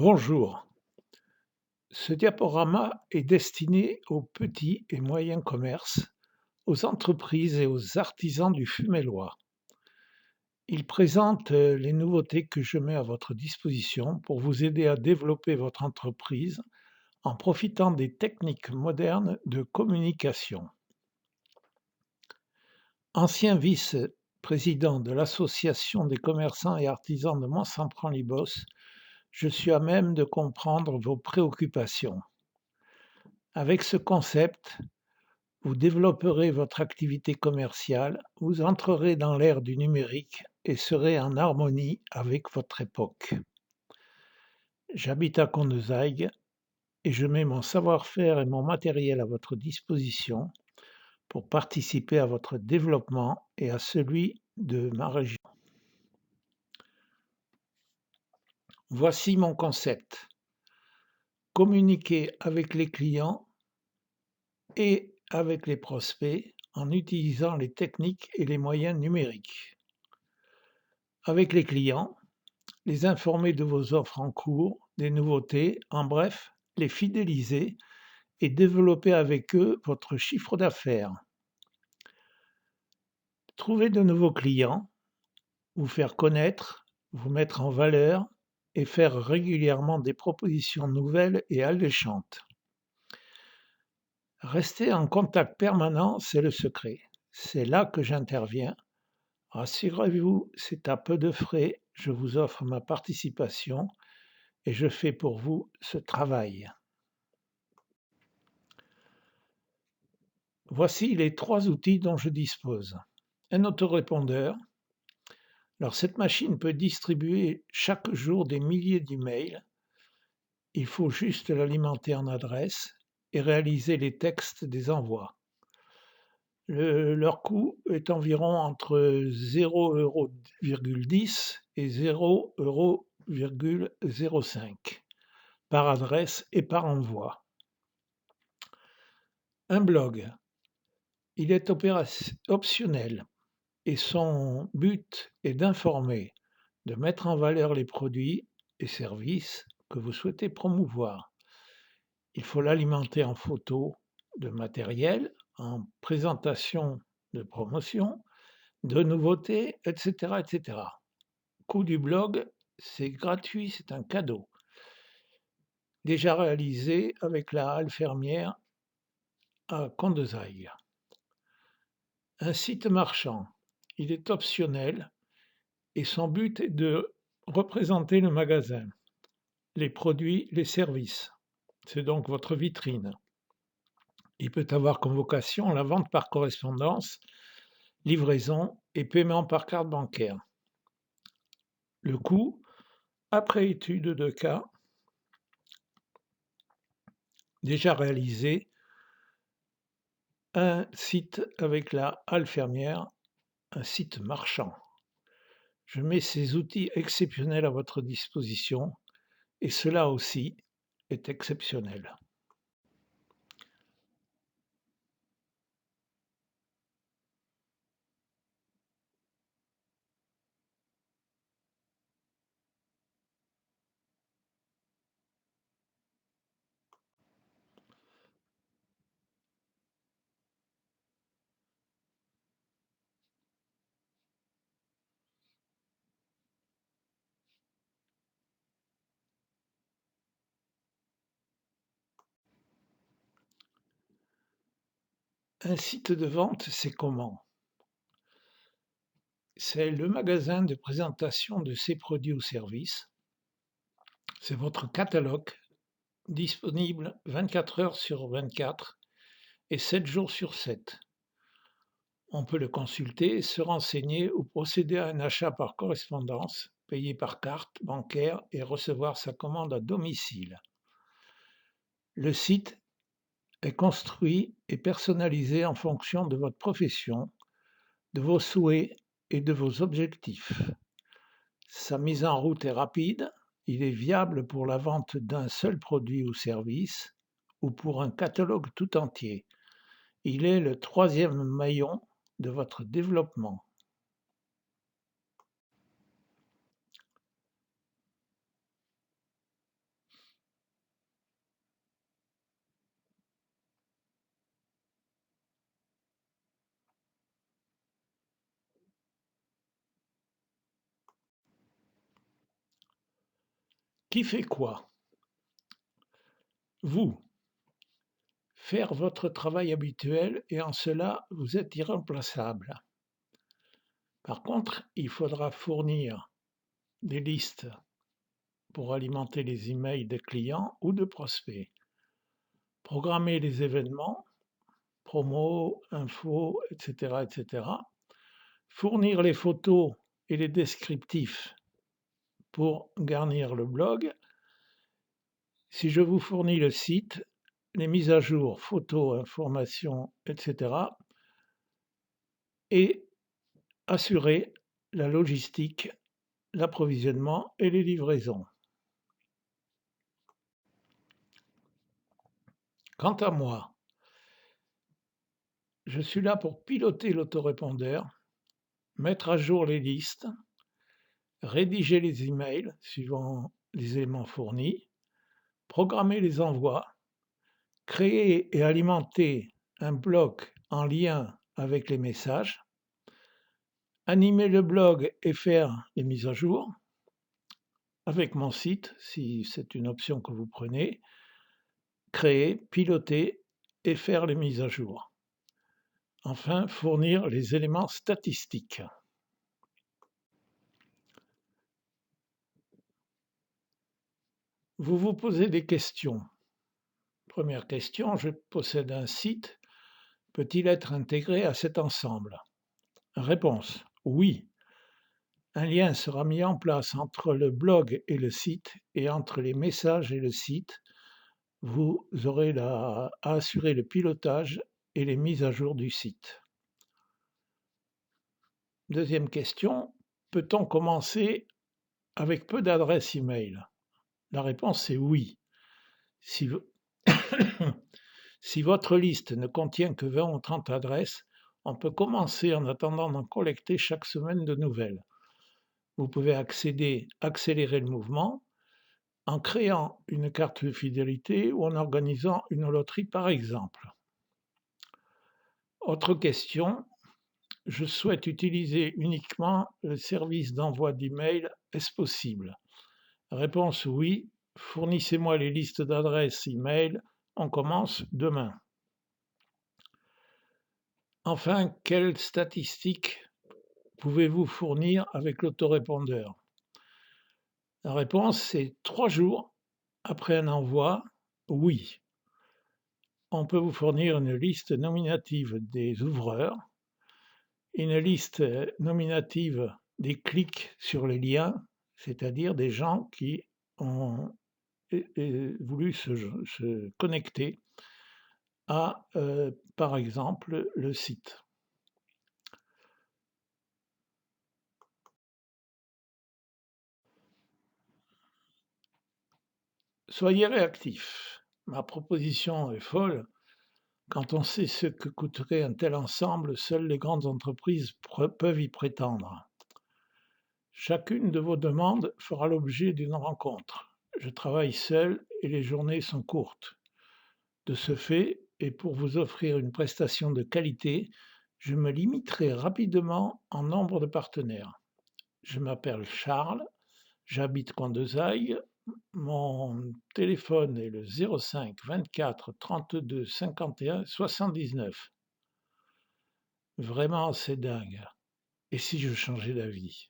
Bonjour, ce diaporama est destiné aux petits et moyens commerces, aux entreprises et aux artisans du Fumellois. Il présente les nouveautés que je mets à votre disposition pour vous aider à développer votre entreprise en profitant des techniques modernes de communication. Ancien vice-président de l'Association des commerçants et artisans de Mont-Saint-Prand-Libos, je suis à même de comprendre vos préoccupations. Avec ce concept, vous développerez votre activité commerciale, vous entrerez dans l'ère du numérique et serez en harmonie avec votre époque. J'habite à Condezaïgue et je mets mon savoir-faire et mon matériel à votre disposition pour participer à votre développement et à celui de ma région. Voici mon concept. Communiquer avec les clients et avec les prospects en utilisant les techniques et les moyens numériques. Avec les clients, les informer de vos offres en cours, des nouveautés, en bref, les fidéliser et développer avec eux votre chiffre d'affaires. Trouver de nouveaux clients, vous faire connaître, vous mettre en valeur et faire régulièrement des propositions nouvelles et alléchantes. Rester en contact permanent, c'est le secret. C'est là que j'interviens. Rassurez-vous, c'est à peu de frais, je vous offre ma participation et je fais pour vous ce travail. Voici les 3 outils dont je dispose. Un autorépondeur. Alors cette machine peut distribuer chaque jour des milliers d'emails. Il faut juste l'alimenter en adresse et réaliser les textes des envois. Leur coût est environ entre 0,10 € et 0,05 € par adresse et par envoi. Un blog. Il est optionnel et son but est d'informer, de mettre en valeur les produits et services que vous souhaitez promouvoir. Il faut l'alimenter en photos de matériel, en présentation de promotion, de nouveautés, etc., etc. Coût du blog, c'est gratuit, c'est un cadeau. Déjà réalisé avec la halle fermière à Condezaïgue. Un site marchand, il est optionnel et son but est de représenter le magasin, les produits, les services. C'est donc votre vitrine. Il peut avoir comme vocation la vente par correspondance, livraison et paiement par carte bancaire. Le coût, après étude de cas, déjà réalisé, un site avec la halle fermière, un site marchand. Je mets ces outils exceptionnels à votre disposition et cela aussi est exceptionnel. Un site de vente, c'est comment? C'est le magasin de présentation de ses produits ou services. C'est votre catalogue disponible 24 heures sur 24 et 7 jours sur 7. On peut le consulter, se renseigner ou procéder à un achat par correspondance, payer par carte bancaire et recevoir sa commande à domicile. Le site est construit et personnalisé en fonction de votre profession, de vos souhaits et de vos objectifs. Sa mise en route est rapide, il est viable pour la vente d'un seul produit ou service ou pour un catalogue tout entier. Il est le 3e maillon de votre développement. Qui fait quoi? Vous. Faire votre travail habituel et en cela, vous êtes irremplaçable. Par contre, il faudra fournir des listes pour alimenter les emails des clients ou de prospects, programmer les événements, promos, infos, etc., etc., fournir les photos et les descriptifs pour garnir le blog. Si je vous fournis le site, les mises à jour, photos, informations, etc., et assurer la logistique, l'approvisionnement et les livraisons. Quant à moi, je suis là pour piloter l'autorépondeur, mettre à jour les listes, rédiger les emails suivant les éléments fournis, programmer les envois, créer et alimenter un bloc en lien avec les messages, animer le blog et faire les mises à jour avec mon site, si c'est une option que vous prenez, créer, piloter et faire les mises à jour. Enfin, fournir les éléments statistiques. Vous vous posez des questions. Première question, je possède un site. Peut-il être intégré à cet ensemble? Réponse, oui. Un lien sera mis en place entre le blog et le site et entre les messages et le site. Vous aurez à assurer le pilotage et les mises à jour du site. Deuxième question, peut-on commencer avec peu d'adresses email? La réponse est oui. Si, si votre liste ne contient que 20 ou 30 adresses, on peut commencer en attendant d'en collecter chaque semaine de nouvelles. Vous pouvez accélérer le mouvement en créant une carte de fidélité ou en organisant une loterie par exemple. Autre question, je souhaite utiliser uniquement le service d'envoi d'email, est-ce possible? Réponse oui, fournissez-moi les listes d'adresses email, on commence demain. Enfin, quelles statistiques pouvez-vous fournir avec l'autorépondeur? La réponse c'est 3 jours après un envoi, oui. On peut vous fournir une liste nominative des ouvreurs, une liste nominative des clics sur les liens, c'est-à-dire des gens qui ont voulu se connecter à, par exemple, le site. Soyez réactifs. Ma proposition est folle. Quand on sait ce que coûterait un tel ensemble, seules les grandes entreprises peuvent y prétendre. Chacune de vos demandes fera l'objet d'une rencontre. Je travaille seul et les journées sont courtes. De ce fait, et pour vous offrir une prestation de qualité, je me limiterai rapidement en nombre de partenaires. Je m'appelle Charles, j'habite Condesailles, mon téléphone est le 05 24 32 51 79. Vraiment, c'est dingue. Et si je changeais d'avis?